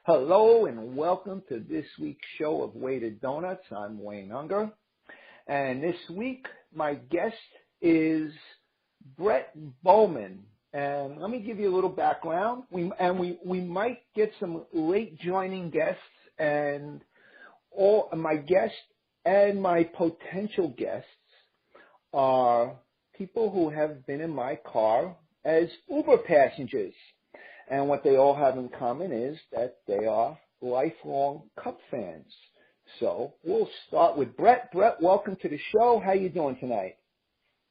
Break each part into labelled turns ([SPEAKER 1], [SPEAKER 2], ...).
[SPEAKER 1] Hello and welcome to this week's show of Weighted Donuts. I'm Wayne Unger, and this week my guest is Brett Bowman. And let me give you a little background. We might get some late joining guests, and all my guests and my potential guests are people who have been in my car as Uber passengers. And what they all have in common is that they are lifelong Cub fans. So we'll start with Brett. Brett, welcome to the show. How you doing tonight?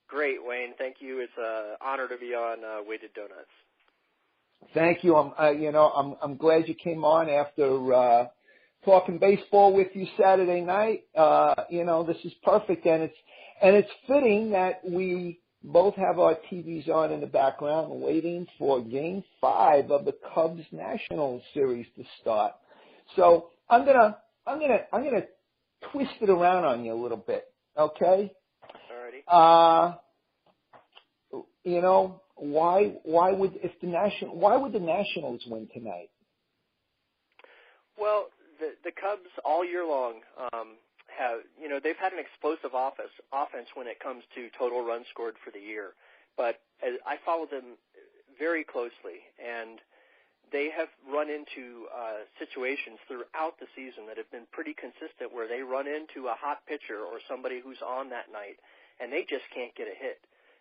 [SPEAKER 2] Great, Wayne. Thank you. It's an honor to be on Weighted Donuts.
[SPEAKER 1] Thank you. I'm glad you came on after talking baseball with you Saturday night. This is perfect, and it's fitting that we both have our TVs on in the background, waiting for Game 5 of the Cubs National Series to start. So I'm gonna twist it around on you a little bit, okay?
[SPEAKER 2] Alrighty.
[SPEAKER 1] Why would the Nationals win tonight?
[SPEAKER 2] Well, the Cubs all year long they've had an explosive offense when it comes to total runs scored for the year. But I follow them very closely, and they have run into situations throughout the season that have been pretty consistent where they run into a hot pitcher or somebody who's on that night, and they just can't get a hit,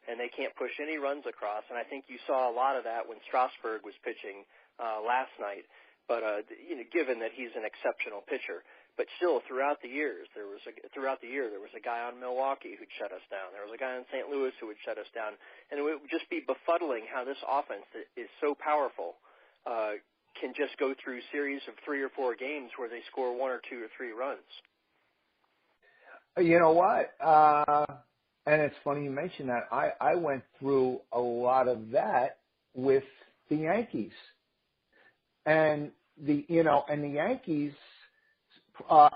[SPEAKER 2] and they can't push any runs across. And I think you saw a lot of that when Strasburg was pitching last night. But given that he's an exceptional pitcher. But still, throughout the year, there was a guy on Milwaukee who'd shut us down. There was a guy on St. Louis who would shut us down. And it would just be befuddling how this offense that is so powerful can just go through series of 3 or 4 games where they score 1 or 2 or 3 runs.
[SPEAKER 1] You know what? And it's funny you mentioned that. I went through a lot of that with the Yankees. And the Yankees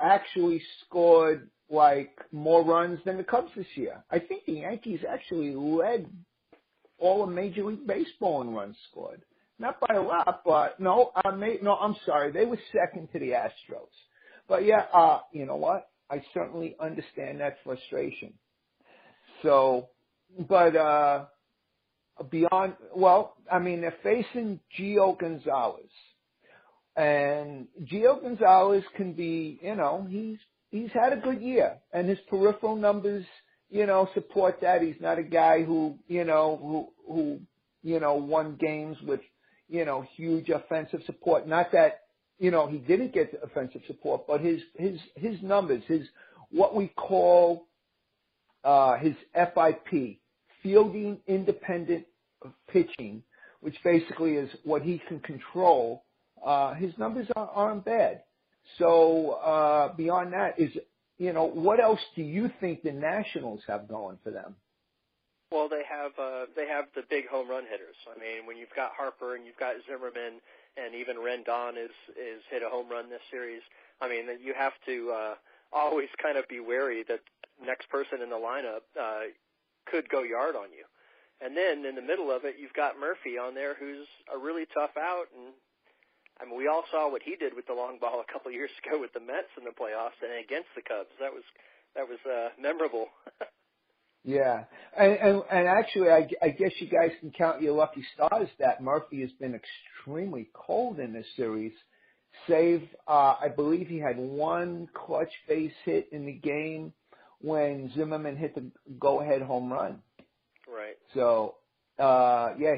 [SPEAKER 1] actually scored like more runs than the Cubs this year. I think the Yankees actually led all of Major League Baseball in runs scored. Not by a lot, but I'm sorry. They were second to the Astros. But yeah, you know what? I certainly understand that frustration. So, but they're facing Gio Gonzalez. And Gio Gonzalez can be, he's had a good year, and his peripheral numbers, support that. He's not a guy who won games with, huge offensive support. Not that, he didn't get the offensive support, but his numbers, his what we call his FIP, fielding independent pitching, which basically is what he can control. His numbers aren't bad. So beyond that is, what else do you think the Nationals have going for them?
[SPEAKER 2] Well, they have the big home run hitters. I mean, when you've got Harper and you've got Zimmerman and even Rendon is hit a home run this series. I mean, you have to always kind of be wary that the next person in the lineup could go yard on you. And then in the middle of it, you've got Murphy on there who's a really tough out, and I mean, we all saw what he did with the long ball a couple of years ago with the Mets in the playoffs and against the Cubs. That was memorable.
[SPEAKER 1] Yeah, and actually, I guess you guys can count your lucky stars that Murphy has been extremely cold in this series. Save, I believe he had one clutch base hit in the game when Zimmerman hit the go-ahead home run.
[SPEAKER 2] Right.
[SPEAKER 1] So,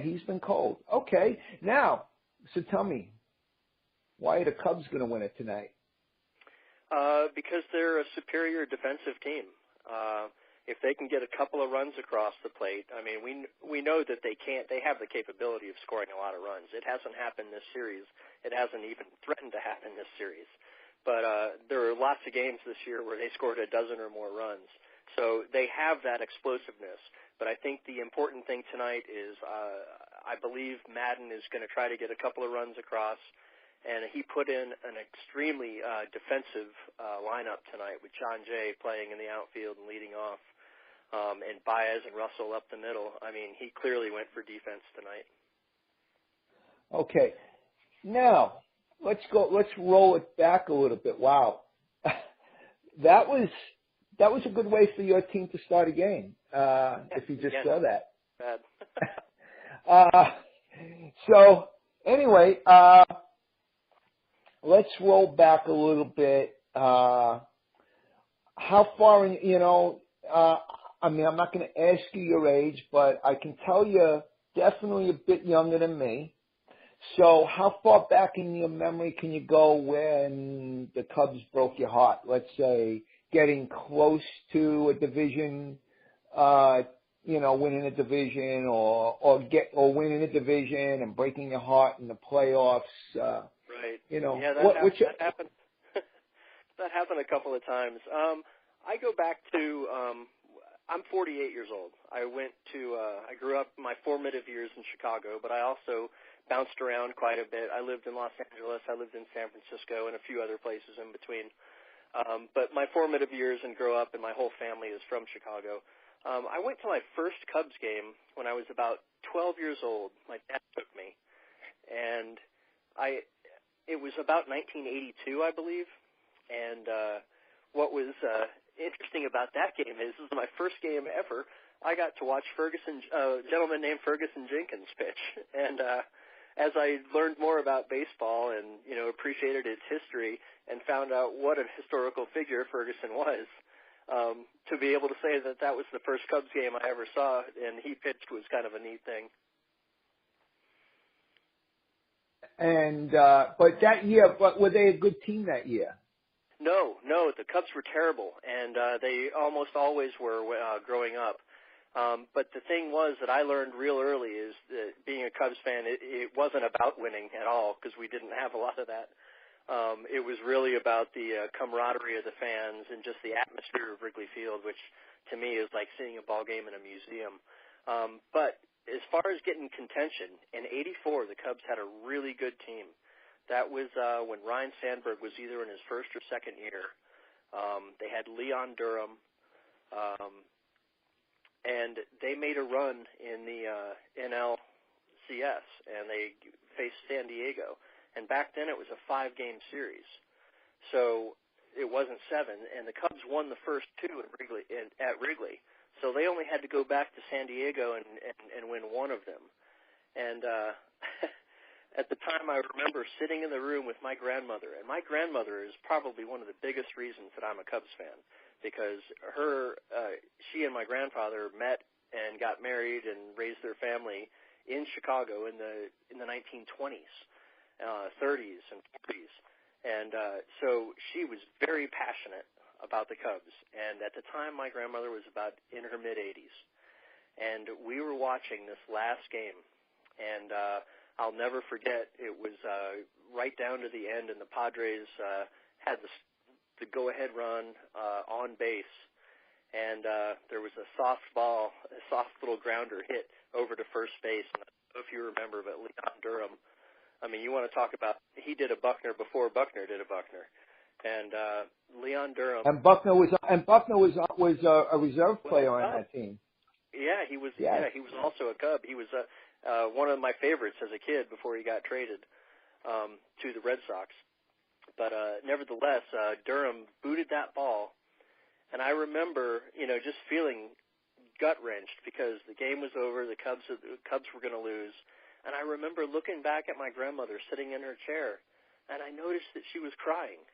[SPEAKER 1] he's been cold. Okay, now, so tell me, why are the Cubs going to win it tonight?
[SPEAKER 2] Because they're a superior defensive team. If they can get a couple of runs across the plate, I mean, we know that they have the capability of scoring a lot of runs. It hasn't happened this series. It hasn't even threatened to happen this series. But there are lots of games this year where they scored a dozen or more runs. So they have that explosiveness. But I think the important thing tonight is I believe Madden is going to try to get a couple of runs across. And he put in an extremely defensive lineup tonight with John Jay playing in the outfield and leading off, and Baez and Russell up the middle. I mean, he clearly went for defense tonight.
[SPEAKER 1] Okay. Now, let's roll it back a little bit. Wow. That was a good way for your team to start a game, if you just saw that.
[SPEAKER 2] Bad.
[SPEAKER 1] So anyway, let's roll back a little bit. How far in, I mean, I'm not going to ask you your age, but I can tell you're definitely a bit younger than me. So how far back in your memory can you go when the Cubs broke your heart? Let's say getting close to a division, winning a division or winning a division and breaking your heart in the playoffs.
[SPEAKER 2] Right.
[SPEAKER 1] Yeah,
[SPEAKER 2] that happened. That happened a couple of times. I go back to, I'm 48 years old. I grew up my formative years in Chicago, but I also bounced around quite a bit. I lived in Los Angeles, I lived in San Francisco, and a few other places in between. But my formative years and grow up, and my whole family is from Chicago. I went to my first Cubs game when I was about 12 years old. My dad took me, and it was about 1982, I believe. And what was interesting about that game is this was my first game ever. I got to watch a gentleman named Ferguson Jenkins pitch, and as I learned more about baseball and appreciated its history and found out what a historical figure Ferguson was, to be able to say that was the first Cubs game I ever saw and he pitched was kind of a neat thing.
[SPEAKER 1] And but that year, were they a good team that year?
[SPEAKER 2] No, the Cubs were terrible, and they almost always were growing up. But the thing was that I learned real early is that being a Cubs fan, it wasn't about winning at all because we didn't have a lot of that. It was really about the camaraderie of the fans and just the atmosphere of Wrigley Field, which to me is like seeing a ball game in a museum. But as far as getting contention, in '84 the Cubs had a really good team. That was when Ryan Sandberg was either in his first or second year. They had Leon Durham. And they made a run in the NLCS, and they faced San Diego. And back then it was a 5-game series. So it wasn't 7, and the Cubs won the first 2 at Wrigley. So they only had to go back to San Diego and win one of them. And at the time I remember sitting in the room with my grandmother, and my grandmother is probably one of the biggest reasons that I'm a Cubs fan. Because she and my grandfather met and got married and raised their family in Chicago in the 1920s, 30s, and 40s, and so she was very passionate about the Cubs. And at the time, my grandmother was about in her mid-80s, and we were watching this last game, and I'll never forget. It was right down to the end, and the Padres had the go-ahead run on base, and there was a soft little grounder hit over to first base. And I don't know if you remember, but Leon Durham, I mean, you want to talk about, he did a Buckner before Buckner did a Buckner. And Leon Durham.
[SPEAKER 1] And Buckner was a reserve player on that team.
[SPEAKER 2] Yeah, he was. Yeah, he was also a Cub. He was one of my favorites as a kid before he got traded to the Red Sox. But nevertheless, Durham booted that ball, and I remember, just feeling gut-wrenched because the game was over, the Cubs were going to lose, and I remember looking back at my grandmother sitting in her chair, and I noticed that she was crying,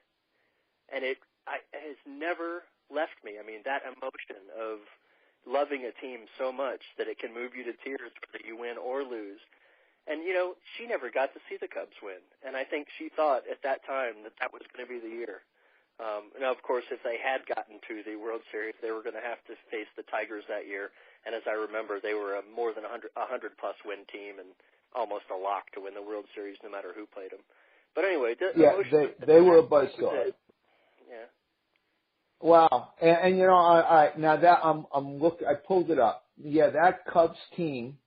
[SPEAKER 2] and it has never left me. I mean, that emotion of loving a team so much that it can move you to tears whether you win or lose. And, she never got to see the Cubs win. And I think she thought at that time that was going to be the year. Now, of course, if they had gotten to the World Series, they were going to have to face the Tigers that year. And as I remember, they were a more than 100-plus win team and almost a lock to win the World Series no matter who played them. But anyway,
[SPEAKER 1] they were a buzzsaw.
[SPEAKER 2] Yeah.
[SPEAKER 1] Wow. And now that I'm looking, I pulled it up. Yeah, that Cubs team,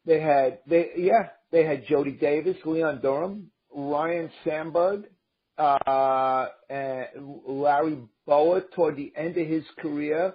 [SPEAKER 1] They had Jody Davis, Leon Durham, Ryan Sandberg, and Larry Bowa toward the end of his career,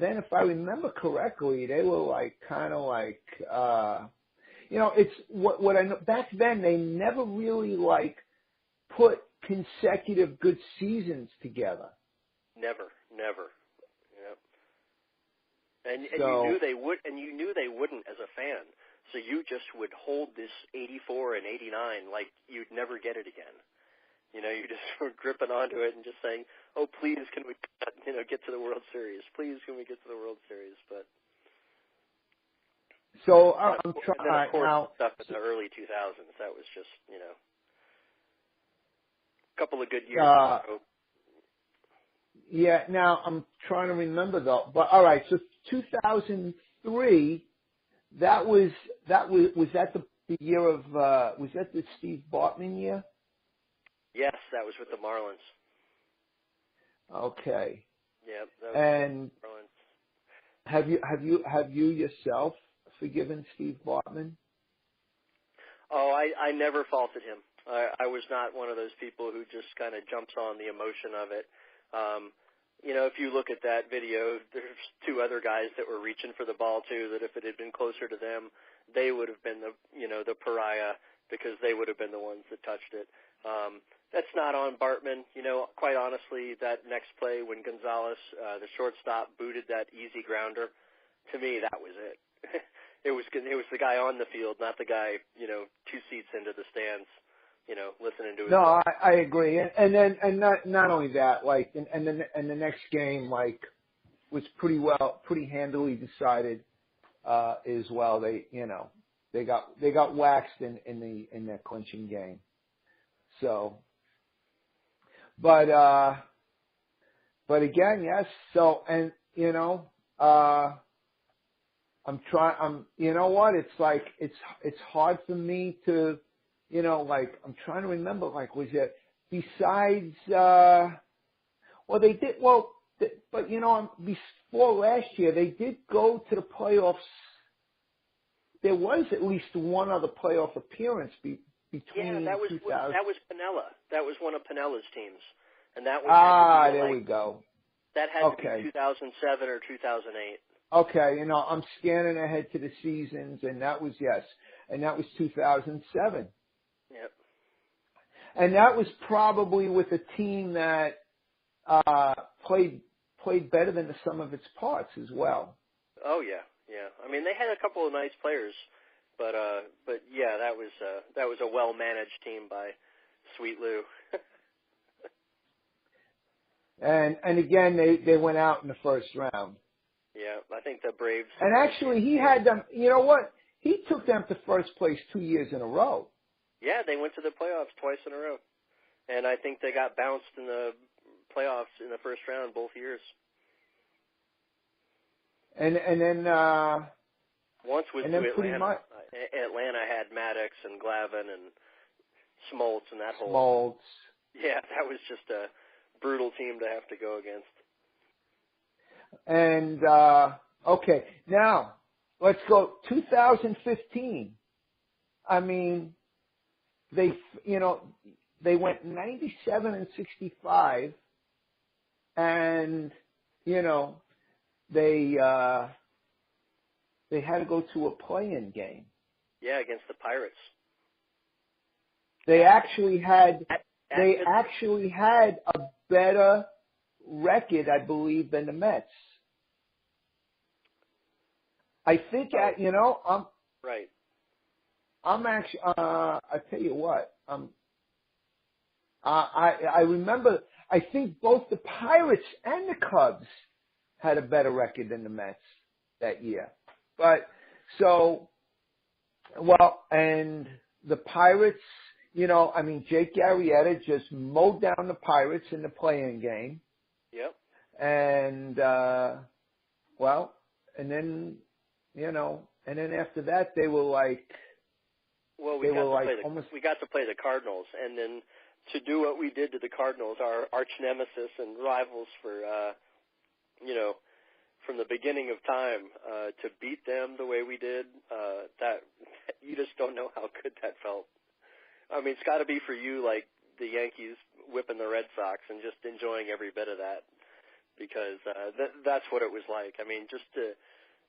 [SPEAKER 1] then if I remember correctly, they were like kind of like, it's what I know. Back then, they never really like put consecutive good seasons together.
[SPEAKER 2] Never. Yep. And
[SPEAKER 1] So,
[SPEAKER 2] you knew they would, and you knew they wouldn't as a fan. So you just would hold this 84 and 89 like you'd never get it again. You just were gripping onto it and just saying, "Oh, please, can we, get to the World Series? Please, can we get to the World Series?" But
[SPEAKER 1] so I'm trying.
[SPEAKER 2] and then of course,
[SPEAKER 1] Now,
[SPEAKER 2] stuff in the early 2000s. That was just, a couple of good years.
[SPEAKER 1] Yeah. Now I'm trying to remember though. But all right. So 2003. Was that the year of? Was that the Steve Bartman year?
[SPEAKER 2] Yes, that was with the Marlins.
[SPEAKER 1] Okay.
[SPEAKER 2] Yep. That was
[SPEAKER 1] and
[SPEAKER 2] with the Marlins.
[SPEAKER 1] have you yourself forgiven Steve Bartman?
[SPEAKER 2] Oh, I never faulted him. I was not one of those people who just kind of jumps on the emotion of it. If you look at that video, there's two other guys that were reaching for the ball too, that if it had been closer to them, they would have been the pariah, because they would have been the ones that touched it. That's not on Bartman. Quite honestly, that next play when Gonzalez, the shortstop, booted that easy grounder, to me, that was it. It was the guy on the field, not the guy, 2 seats into the stands, listening to his.
[SPEAKER 1] No, I agree, and not only that, like, and the next game, like, was pretty handily decided, as well. They got waxed in that clinching game. So, but again, yes. So, and you know what? It's like, it's hard for me to, like, I'm trying to remember, like, was it besides, they did, but before last year, they did go to the playoffs. There was at least one other playoff appearance between.
[SPEAKER 2] Yeah, that was Pinella. That was one of Pinella's teams, and that was
[SPEAKER 1] there we go.
[SPEAKER 2] That had to be 2007 or 2008.
[SPEAKER 1] Okay, I'm scanning ahead to the seasons, and that was 2007.
[SPEAKER 2] Yep.
[SPEAKER 1] And that was probably with a team that played better than the sum of its parts as well.
[SPEAKER 2] Oh yeah. I mean, they had a couple of nice players, but yeah, that was a well-managed team by Sweet Lou.
[SPEAKER 1] and again, they went out in the first round.
[SPEAKER 2] Yeah, I think the Braves.
[SPEAKER 1] And actually, he had them. You know what? He took them to first place 2 years in a row.
[SPEAKER 2] Yeah, they went to the playoffs twice in a row, and I think they got bounced in the playoffs in the first round both years.
[SPEAKER 1] And then
[SPEAKER 2] once was
[SPEAKER 1] and
[SPEAKER 2] to
[SPEAKER 1] then pretty
[SPEAKER 2] Atlanta.
[SPEAKER 1] much
[SPEAKER 2] Atlanta had Maddox and Glavine and Smoltz and that whole.
[SPEAKER 1] Smoltz.
[SPEAKER 2] Yeah, that was just a brutal team to have to go against.
[SPEAKER 1] And okay, now let's go 2015. I mean, they went 97-65, and they had to go to a play-in game.
[SPEAKER 2] Yeah, against the Pirates.
[SPEAKER 1] They actually had a better record, I believe, than the Mets. I think
[SPEAKER 2] right.
[SPEAKER 1] I'm actually. I tell you what. I remember. I think both the Pirates and the Cubs had a better record than the Mets that year. But and the Pirates. Jake Arrieta just mowed down the Pirates in the play-in game.
[SPEAKER 2] Yep.
[SPEAKER 1] And and then after that they were like.
[SPEAKER 2] Well, we got to play the Cardinals, and then to do what we did to the Cardinals, our arch nemesis and rivals for, from the beginning of time, to beat them the way we did, that you just don't know how good that felt. I mean, it's got to be for you like the Yankees whipping the Red Sox and just enjoying every bit of that. because that's what it was like. I mean,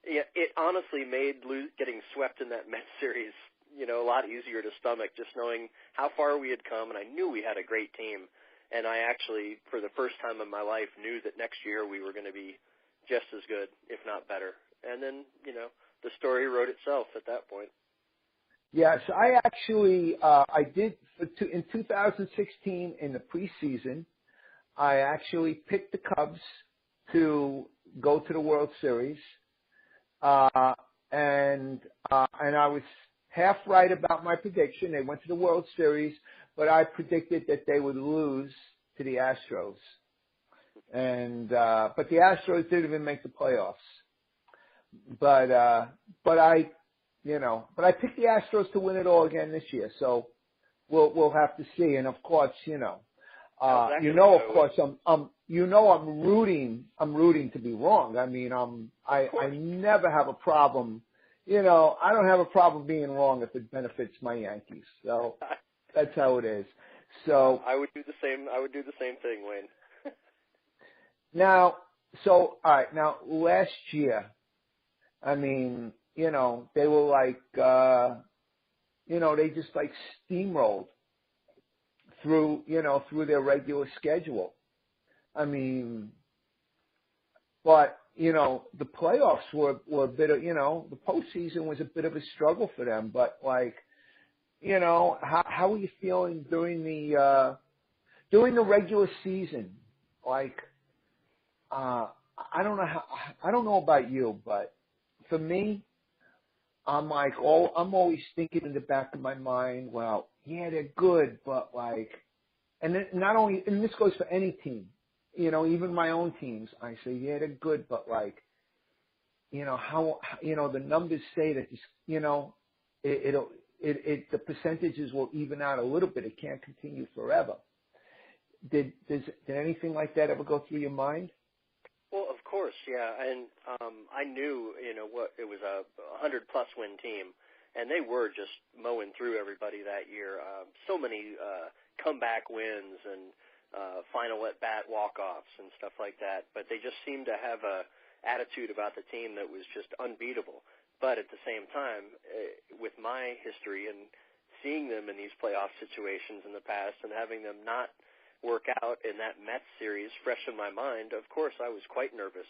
[SPEAKER 2] it honestly made getting swept in that Mets series, a lot easier to stomach, just knowing how far we had come, and I knew we had a great team. And I actually, for the first time in my life, knew that next year we were going to be just as good, if not better. And then, the story wrote itself at that point.
[SPEAKER 1] Yes, I actually, I did, in 2016 in the preseason, I actually picked the Cubs to go to the World Series. And I was half right about my prediction. They went to the World Series, but I predicted that they would lose to the Astros. But the Astros didn't even make the playoffs. But I picked the Astros to win it all again this year. So we'll have to see. And of course, of course, I'm rooting to be wrong. I mean, I never have a problem. I don't have a problem being wrong if it benefits my Yankees. So that's how it is. So
[SPEAKER 2] I would do the same. I would do the same thing, Wayne.
[SPEAKER 1] All right. Now, last year, I mean, they were like, they just like steamrolled through their regular schedule. I mean, but, the playoffs were a bit of, the postseason was a bit of a struggle for them. But like, how are you feeling during the regular season? Like, I don't know about you, but for me, I'm always thinking in the back of my mind, well, yeah, they're good, but like, and then not only, and this goes for any team, even my own teams, I say, yeah, they're good, but like, how, the numbers say that, the percentages will even out a little bit. It can't continue forever. Did anything like that ever go through your mind?
[SPEAKER 2] Well, of course, yeah, and I knew, what it was a 100-plus win team, and they were just mowing through everybody that year. So many comeback wins and final at-bat walk-offs and stuff like that, but they just seemed to have a attitude about the team that was just unbeatable. But at the same time, with my history and seeing them in these playoff situations in the past and having them not work out in that Mets series fresh in my mind, of course I was quite nervous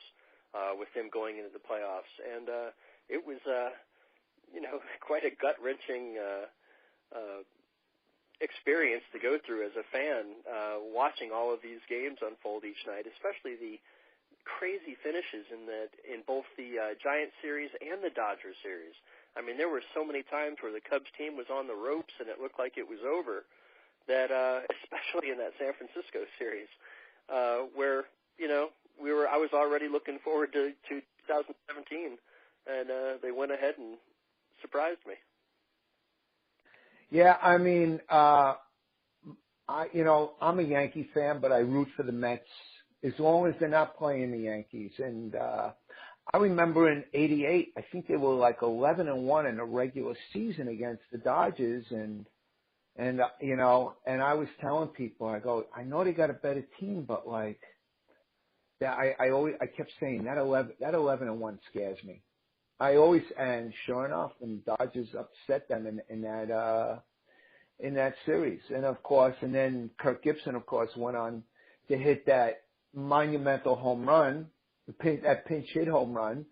[SPEAKER 2] with them going into the playoffs. And it was, quite a gut-wrenching experience to go through as a fan, watching all of these games unfold each night, especially the crazy finishes in both the Giants series and the Dodgers series. I mean, there were so many times where the Cubs team was on the ropes and it looked like it was over. That especially in that San Francisco series, where I was already looking forward to 2017, and they went ahead and surprised me.
[SPEAKER 1] Yeah, I mean, I'm a Yankee fan, but I root for the Mets as long as they're not playing the Yankees. And I remember in '88, I think they were like 11-1 in the regular season against the Dodgers, and I was telling people, I go, I know they got a better team, but like, I kept saying that 11-1 scares me. And sure enough, the Dodgers upset them in that series. And of course, and then Kirk Gibson, of course, went on to hit that monumental home run, that pinch hit home run,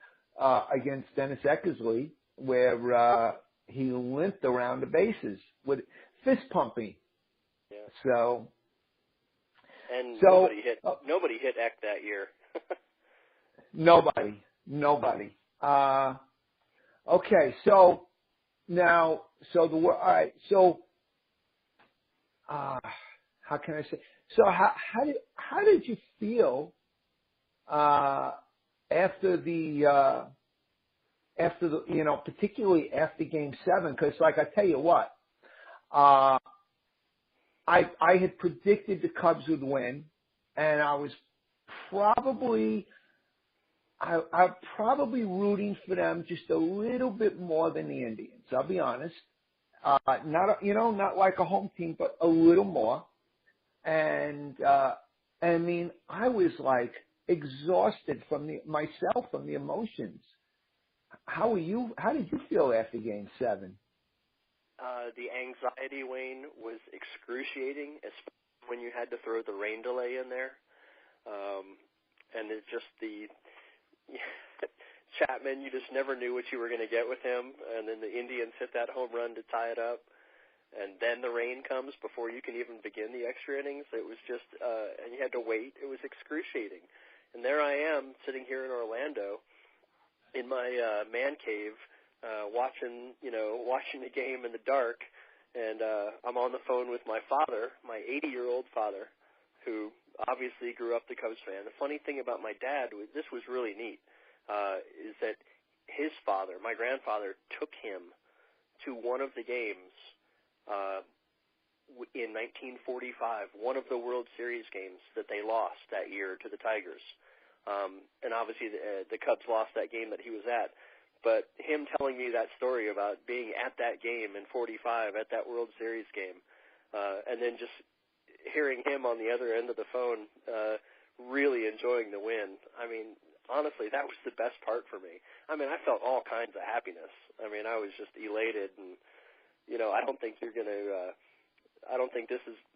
[SPEAKER 1] against Dennis Eckersley, where, he limped around the bases with fist pumping.
[SPEAKER 2] Yeah.
[SPEAKER 1] So
[SPEAKER 2] nobody hit Eck that year.
[SPEAKER 1] Nobody. Okay, so now, all right. So, how can I say? So, how did you feel after the particularly after Game 7? Because, like, I tell you what, I had predicted the Cubs would win, and I was probably rooting for them just a little bit more than the Indians. I'll be honest. Not like a home team, but a little more. And I mean, I was like, exhausted myself from the emotions. How did you feel after Game 7?
[SPEAKER 2] The anxiety, Wayne, was excruciating, especially when you had to throw the rain delay in there. And it's just Chapman, you just never knew what you were going to get with him. And then the Indians hit that home run to tie it up. And then the rain comes before you can even begin the extra innings. It was just, and you had to wait. It was excruciating. And there I am sitting here in Orlando in my man cave, watching the game in the dark. And I'm on the phone with my father, my 80-year-old father, who obviously grew up the Cubs fan. The funny thing about my dad, this was really neat, is that his father, my grandfather, took him to one of the games in 1945, one of the World Series games that they lost that year to the Tigers. And obviously the Cubs lost that game that he was at. But him telling me that story about being at that game in 45, at that World Series game, and then just hearing him on the other end of the phone really enjoying the win, I mean, honestly, that was the best part for me. I mean, I felt all kinds of happiness. I mean, I was just elated, and, I don't think I don't think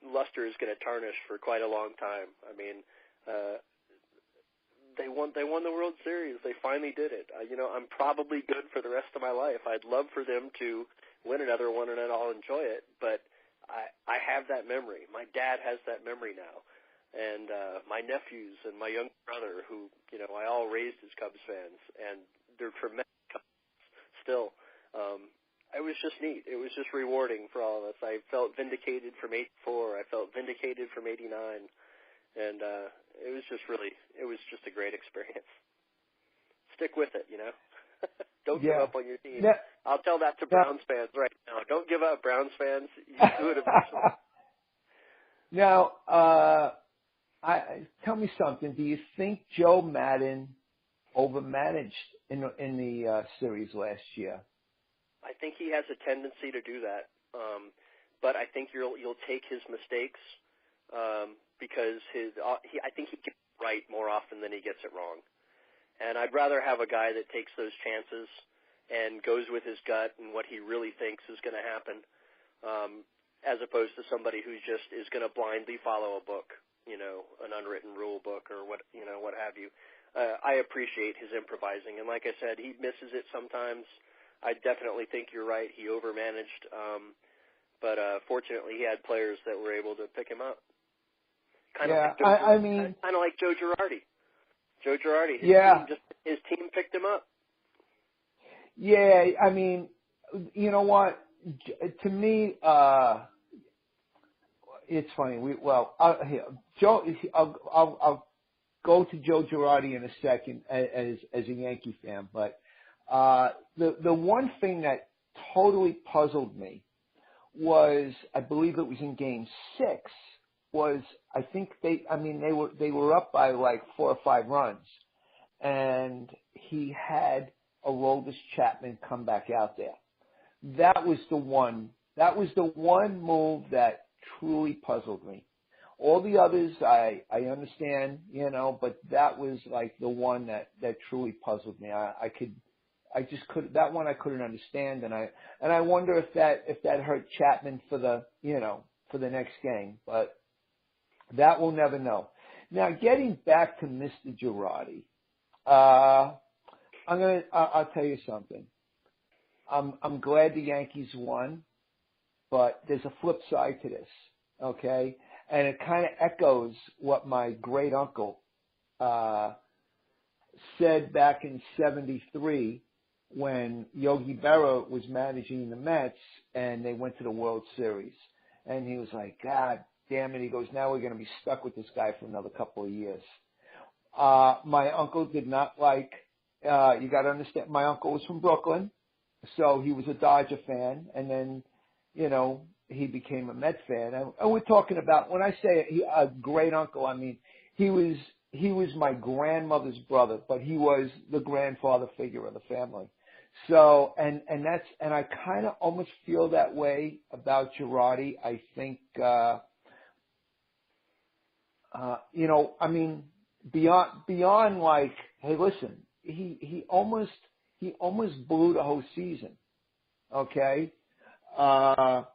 [SPEAKER 2] luster is going to tarnish for quite a long time. I mean, they won the World Series. They finally did it. I'm probably good for the rest of my life. I'd love for them to win another one and I'll enjoy it, but I have that memory. My dad has that memory now. And my nephews and my young brother, who, I all raised as Cubs fans, and they're tremendous Cubs still. It was just neat. It was just rewarding for all of us. I felt vindicated from 84. I felt vindicated from 89. And it was just a great experience. Stick with it, Don't give up on your team.
[SPEAKER 1] Yeah.
[SPEAKER 2] I'll tell that to Browns fans right now. Don't give up, Browns fans. You do it eventually.
[SPEAKER 1] Now, tell me something. Do you think Joe Maddon overmanaged in the series last year?
[SPEAKER 2] I think he has a tendency to do that, but I think you'll take his mistakes because I think he gets it right more often than he gets it wrong. And I'd rather have a guy that takes those chances and goes with his gut and what he really thinks is going to happen, as opposed to somebody who just is going to blindly follow a book, an unwritten rule book or what have you. I appreciate his improvising, and like I said, he misses it sometimes. I definitely think you're right. He overmanaged, but fortunately he had players that were able to pick him up. Kind of like Joe Girardi. Joe Girardi, his team picked him up.
[SPEAKER 1] Yeah, I mean, you know what? To me, it's funny. I'll go to Joe Girardi in a second as a Yankee fan, but the one thing that totally puzzled me was, I believe it was in Game 6, was I think they were up by like 4 or 5 runs, and he had Aroldis Chapman come back out there. That was the one move that truly puzzled me. All the others I understand, but that was like the one that truly puzzled me. That one I couldn't understand, and I wonder if that hurt Chapman for the next game, but that we'll never know. Now, getting back to Mr. Girardi, I'll tell you something. I'm glad the Yankees won, but there's a flip side to this, okay? And it kind of echoes what my great uncle said back in '73 when Yogi Berra was managing the Mets and they went to the World Series. And he was like, God damn it. He goes, now we're going to be stuck with this guy for another couple of years. My uncle did not like, you got to understand, my uncle was from Brooklyn, so he was a Dodger fan, and then, he became a Met fan. And we're talking about, when I say a great uncle, I mean, he was my grandmother's brother, but he was the grandfather figure of the family. So, and I kind of almost feel that way about Girardi. I think, beyond like, hey, listen, he almost blew the whole season, okay, by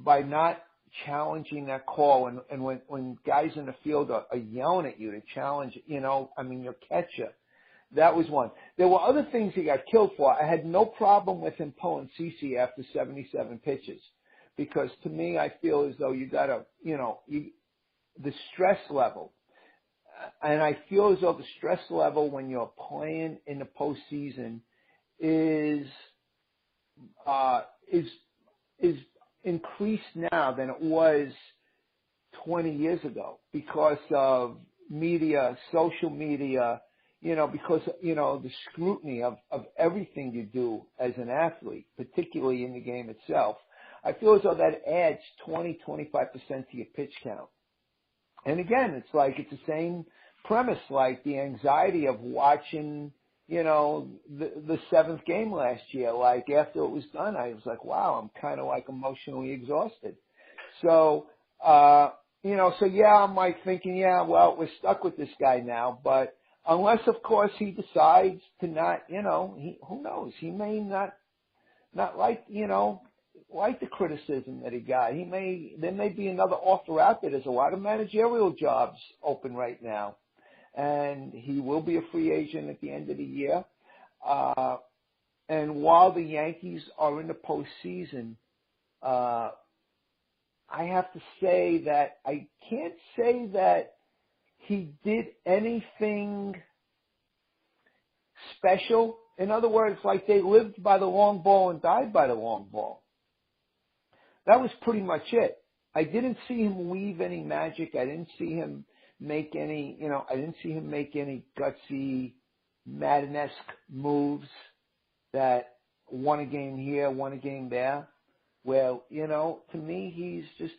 [SPEAKER 1] not challenging that call. And when guys in the field are yelling at you to challenge, your catcher. That was one. There were other things he got killed for. I had no problem with him pulling CC after 77 pitches, because to me, I feel as though you got to, the stress level. And I feel as though the stress level when you're playing in the postseason is increased now than it was 20 years ago, because of media, social media, because, the scrutiny of everything you do as an athlete, particularly in the game itself. I feel as though that adds 20-25% to your pitch count. And again, it's the same premise, like the anxiety of watching, the seventh game last year. Like after it was done, I was like, wow, I'm kind of like emotionally exhausted. So, so yeah, I'm like thinking, yeah, well, we're stuck with this guy now. But unless, of course, he decides to not, who knows? He may not like, like the criticism that he got. There may be another offer out there. There's a lot of managerial jobs open right now, and he will be a free agent at the end of the year. And while the Yankees are in the postseason, I have to say that I can't say that he did anything special. In other words, like they lived by the long ball and died by the long ball. That was pretty much it. I didn't see him weave any magic. I didn't see him make any, gutsy, Madden-esque moves that won a game here, won a game there. Well, to me, he's just,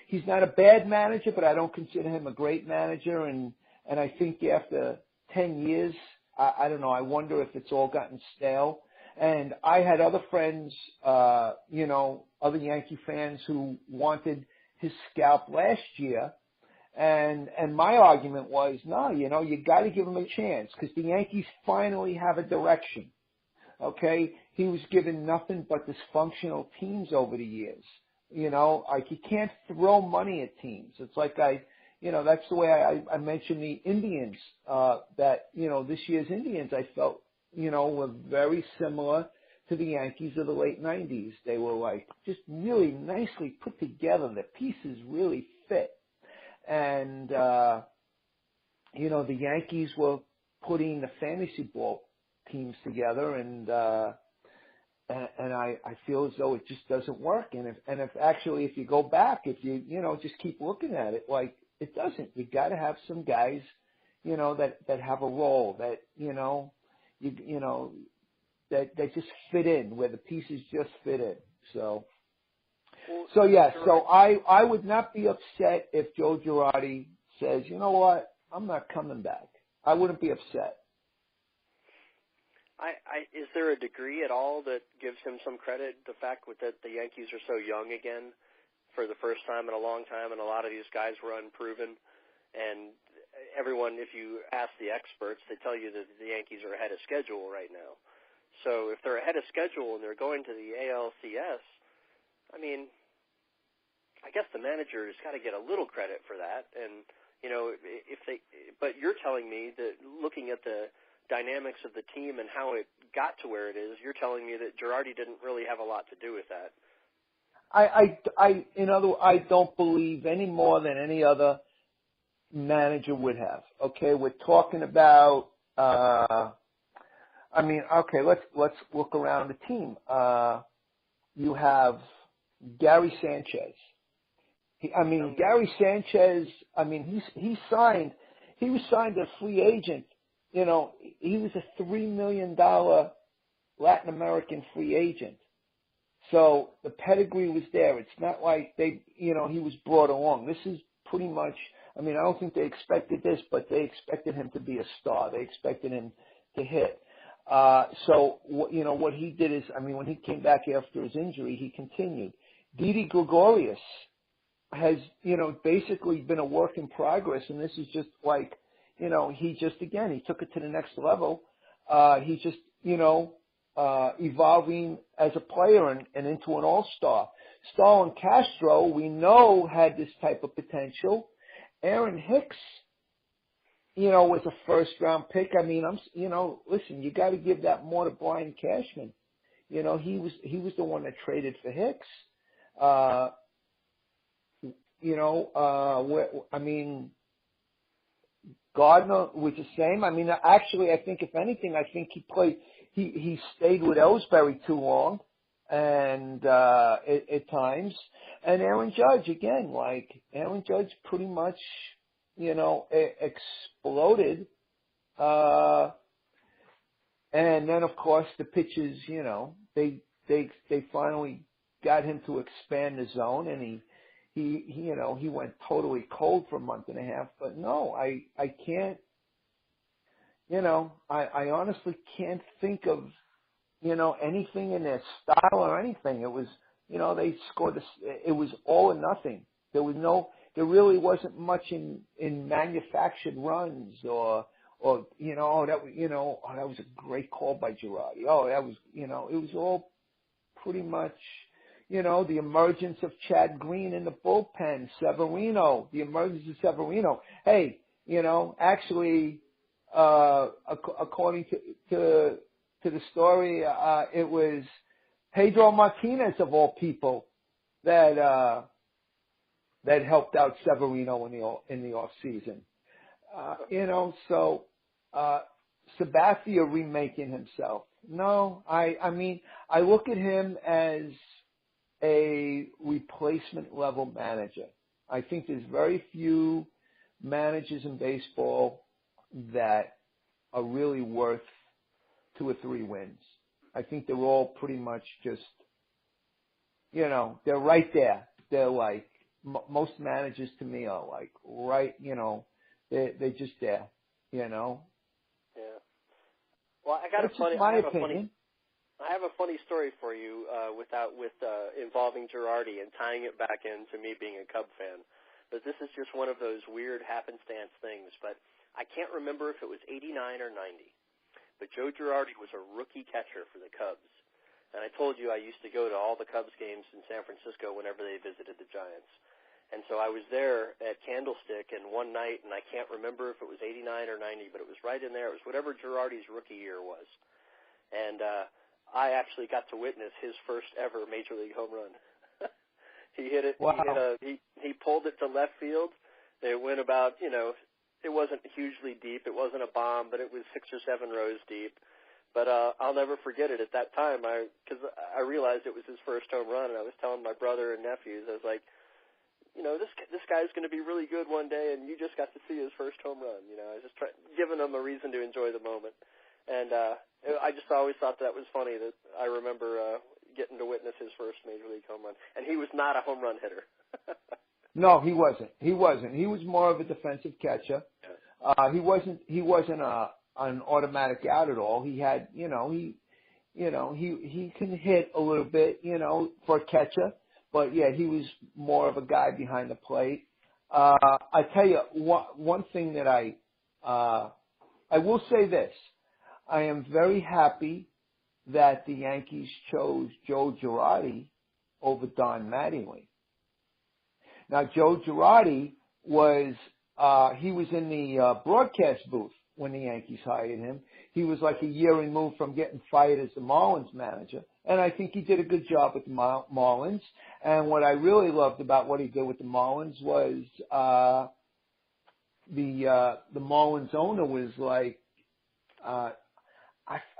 [SPEAKER 1] he's not a bad manager, but I don't consider him a great manager. And I think after 10 years, I don't know, I wonder if it's all gotten stale. And I had other friends, other Yankee fans who wanted his scalp last year. And my argument was, no, you got to give him a chance, because the Yankees finally have a direction. Okay? He was given nothing but dysfunctional teams over the years. Like he can't throw money at teams. It's like that's the way I mentioned the Indians, that, this year's Indians, I felt, were very similar to the Yankees of the late 90s. They were like just really nicely put together. The pieces really fit. And, the Yankees were putting the fantasy ball teams together, and I feel as though it just doesn't work. And if you go back, if you, just keep looking at it, like it doesn't. You got to have some guys, that have a role, that, that just fit in, where the pieces just fit in. So I would not be upset if Joe Girardi says, you know what, I'm not coming back. I wouldn't be upset.
[SPEAKER 2] Is there a degree at all that gives him some credit, the fact that the Yankees are so young again for the first time in a long time, and a lot of these guys were unproven, and everyone, if you ask the experts, they tell you that the Yankees are ahead of schedule right now. So if they're ahead of schedule and they're going to the ALCS, I mean, I guess the manager has got to get a little credit for that. And, but you're telling me that looking at the dynamics of the team and how it got to where it is, you're telling me that Girardi didn't really have a lot to do with that.
[SPEAKER 1] I don't believe any more than any other manager would have. Okay, we're talking about, let's look around the team. You have Gary Sanchez. Gary Sanchez, he was signed a free agent. He was a $3 million Latin American free agent. So the pedigree was there. It's not like he was brought along. This is pretty much, I don't think they expected this, but they expected him to be a star. They expected him to hit. So what he did is, when he came back after his injury, he continued. Didi Gregorius has, basically been a work in progress, and this is just like, he just, again, he took it to the next level. He's just, evolving as a player and into an all-star. Stalin Castro, we know, had this type of potential. Aaron Hicks, was a first-round pick. I mean, listen, you got to give that more to Brian Cashman. He was the one that traded for Hicks. Gardner was the same. I mean, actually, I think if anything, he stayed with Ellsbury too long, and at times. And Aaron Judge, again, Aaron Judge pretty much, exploded. And then, of course, the pitches, they finally got him to expand the zone, and he went totally cold for a month and a half. But no, I can't, I honestly can't think of, anything in their style or anything. It was, they scored this, it was all or nothing. There really wasn't much in manufactured runs or that was a great call by Girardi. That was, it was all pretty much, the emergence of Chad Green in the bullpen, Severino, the emergence of Severino. Hey, actually, according to the story, it was Pedro Martinez of all people that helped out Severino in the off season. So Sabathia remaking himself. No, I mean, I look at him as a replacement level manager. I think there's very few managers in baseball that are really worth 2 or 3 wins. I think they're all pretty much just, they're right there. They're like, most managers to me are like, right, they're just there, Yeah.
[SPEAKER 2] Well, I have a funny story for you with involving Girardi and tying it back into me being a Cub fan. But this is just one of those weird happenstance things. But I can't remember if it was 89 or 90. But Joe Girardi was a rookie catcher for the Cubs. And I told you I used to go to all the Cubs games in San Francisco whenever they visited the Giants. And so I was there at Candlestick, and one night, and I can't remember if it was 89 or 90, but it was right in there. It was whatever Girardi's rookie year was. And I actually got to witness his first ever Major League home run. He hit it.
[SPEAKER 1] Wow.
[SPEAKER 2] He pulled it to left field. It went about, it wasn't hugely deep. It wasn't a bomb, but it was 6 or 7 rows deep. But I'll never forget it at that time, because I realized it was his first home run, and I was telling my brother and nephews, I was like, this guy's going to be really good one day, and you just got to see his first home run. I was just giving them a reason to enjoy the moment. And I just always thought that was funny that I remember getting to witness his first Major League home run. And he was not a home run hitter.
[SPEAKER 1] No, he wasn't. He was more of a defensive catcher. Yeah. He wasn't an automatic out at all. He had, he can hit a little bit, for a catcher. But yeah, he was more of a guy behind the plate. I tell you, one thing that I will say this. I am very happy that the Yankees chose Joe Girardi over Don Mattingly. Now, Joe Girardi was in the broadcast booth when the Yankees hired him. He was like a year removed from getting fired as the Marlins manager. And I think he did a good job with the Marlins. And what I really loved about what he did with the Marlins was the Marlins owner was like,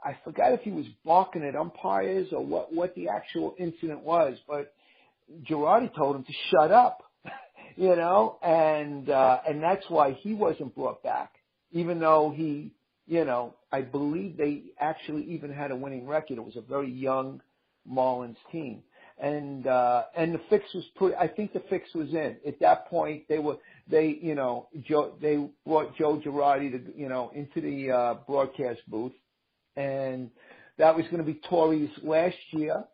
[SPEAKER 1] I forgot if he was barking at umpires or what the actual incident was, but Girardi told him to shut up, and that's why he wasn't brought back, even though he, I believe they actually even had a winning record. It was a very young Marlins team. And the fix was I think the fix was in. At that point, they brought Joe Girardi into the broadcast booth, and that was going to be Torrey's last year.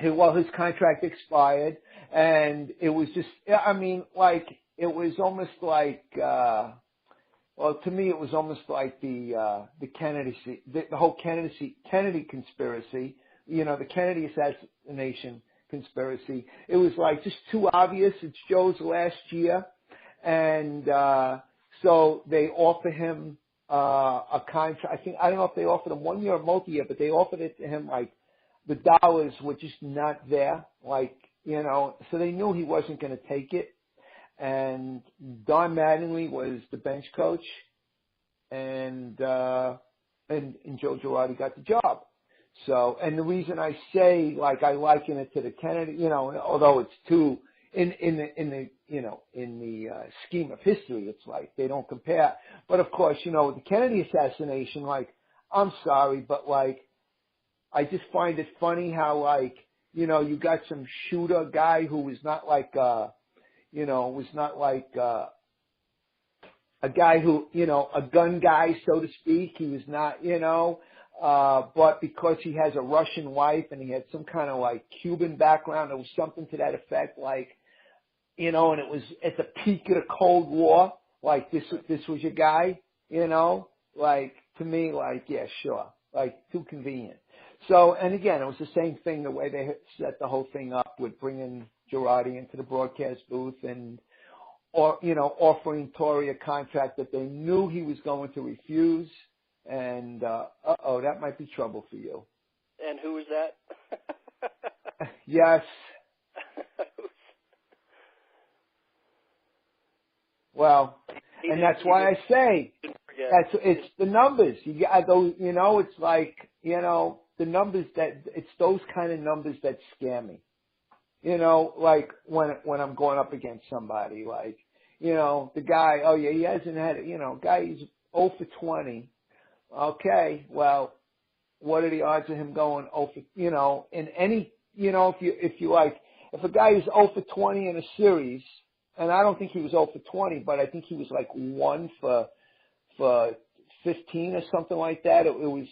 [SPEAKER 1] Well, his contract expired, and it was just, it was almost like, Well, to me, it was almost like the whole Kennedy conspiracy. You know, the Kennedy assassination conspiracy. It was like just too obvious. It's Joe's last year, and so they offer him a contract. I don't know if they offered him 1 year or multi-year, but they offered it to him like the dollars were just not there. Like, you know, so they knew he wasn't going to take it. And Don Mattingly was the bench coach, and Joe Girardi got the job. So, and the reason I say, like, I liken it to the Kennedy, you know, although it's too in the scheme of history, it's like they don't compare. But of course, you know, the Kennedy assassination, like, I'm sorry, but like, I just find it funny how, like, you know, you got some shooter guy who was not like a guy who, you know, a gun guy, so to speak. He was not, you know, but because he has a Russian wife and he had some kind of like Cuban background, there was something to that effect, like, you know, and it was at the peak of the Cold War, like this was your guy, you know, like, to me, like, yeah, sure, like, too convenient. So, and again, it was the same thing, the way they set the whole thing up with bringing Girardi into the broadcast booth and, or, you know, offering Torrey a contract that they knew he was going to refuse. And, that might be trouble for you.
[SPEAKER 2] And who was that?
[SPEAKER 1] Yes.
[SPEAKER 2] Well,
[SPEAKER 1] and that's why I say it's the numbers. You got those, you know, it's like, you know, the numbers it's those kind of numbers that scare me. You know, like when I'm going up against somebody, like, you know, the guy, oh yeah, he hasn't had it, you know, guy, he's 0 for 20. Okay, well, what are the odds of him going 0 for, you know, in any, you know, if you like, if a guy is 0 for 20 in a series, and I don't think he was 0 for 20, but I think he was like 1 for 15 or something like that. It was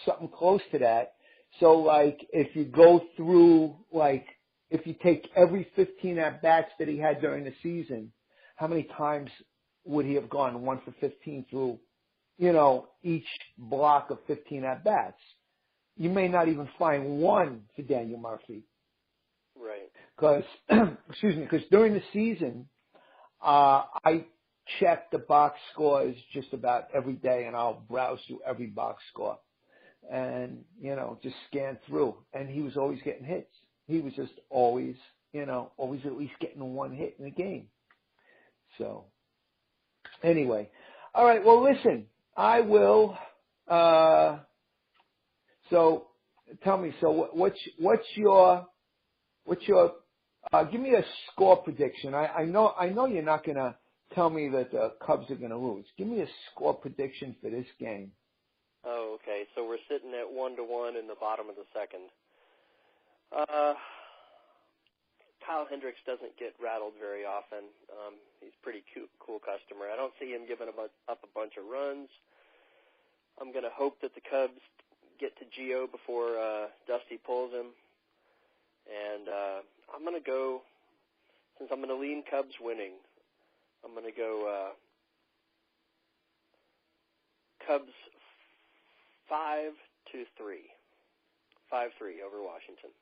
[SPEAKER 1] something close to that. So like, if you go through, like, if you take every 15 at-bats that he had during the season, how many times would he have gone 1 for 15 through, you know, each block of 15 at-bats? You may not even find one for Daniel Murphy.
[SPEAKER 2] Right.
[SPEAKER 1] Because, because during the season, I check the box scores just about every day, and I'll browse through every box score and, you know, just scan through. And he was always getting hits. He was just always, you know, always at least getting one hit in a game. So, anyway. All right, well, listen, I will, so tell me, so what's your, give me a score prediction. I know you're not going to tell me that the Cubs are going to lose. Give me a score prediction for this game.
[SPEAKER 2] Oh, okay. So we're sitting at 1-1 in the bottom of the second. Kyle Hendricks doesn't get rattled very often. He's a pretty cool customer. I don't see him giving up a bunch of runs. I'm going to hope that the Cubs get to Gio before Dusty pulls him. And I'm going to go, since I'm going to lean Cubs winning, I'm going to go Cubs 5-3. 5-3 over Washington.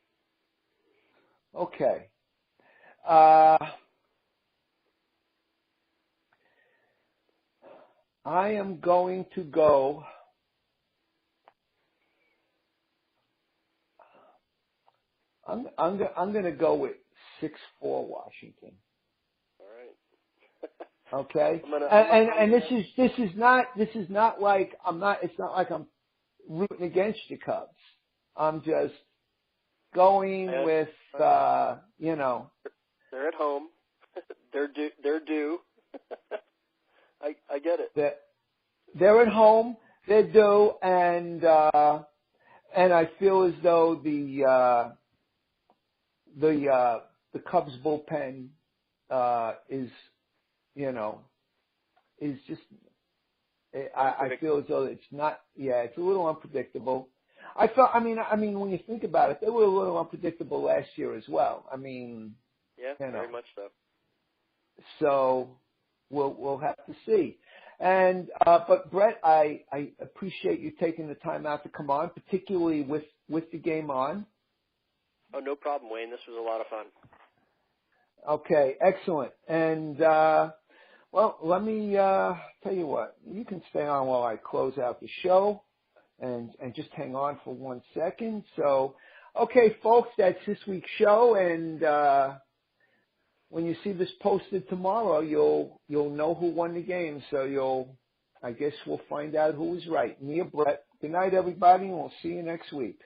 [SPEAKER 1] Okay. I am going to go. I'm going to go with 6-4 Washington.
[SPEAKER 2] All right.
[SPEAKER 1] Okay. And this is not like it's not like I'm rooting against the Cubs. I'm just going with, you know.
[SPEAKER 2] They're at home. They're due. I get it.
[SPEAKER 1] They're at home. They're due, and I feel as though the Cubs bullpen is, you know, is just. I feel as though it's not. Yeah, it's a little unpredictable. I mean, when you think about it, they were a little unpredictable last year as well. I mean,
[SPEAKER 2] yeah,
[SPEAKER 1] you know.
[SPEAKER 2] very much so.
[SPEAKER 1] So we'll have to see. And but Brett, I appreciate you taking the time out to come on, particularly with the game on.
[SPEAKER 2] Oh, no problem, Wayne. This was a lot of fun.
[SPEAKER 1] Okay, excellent. And well, let me tell you what. You can stay on while I close out the show, and just hang on for 1 second. So, okay, folks, that's this week's show, and when you see this posted tomorrow, you'll know who won the game. So I guess we'll find out who was right. Me or Brett. Good night, everybody, and we'll see you next week.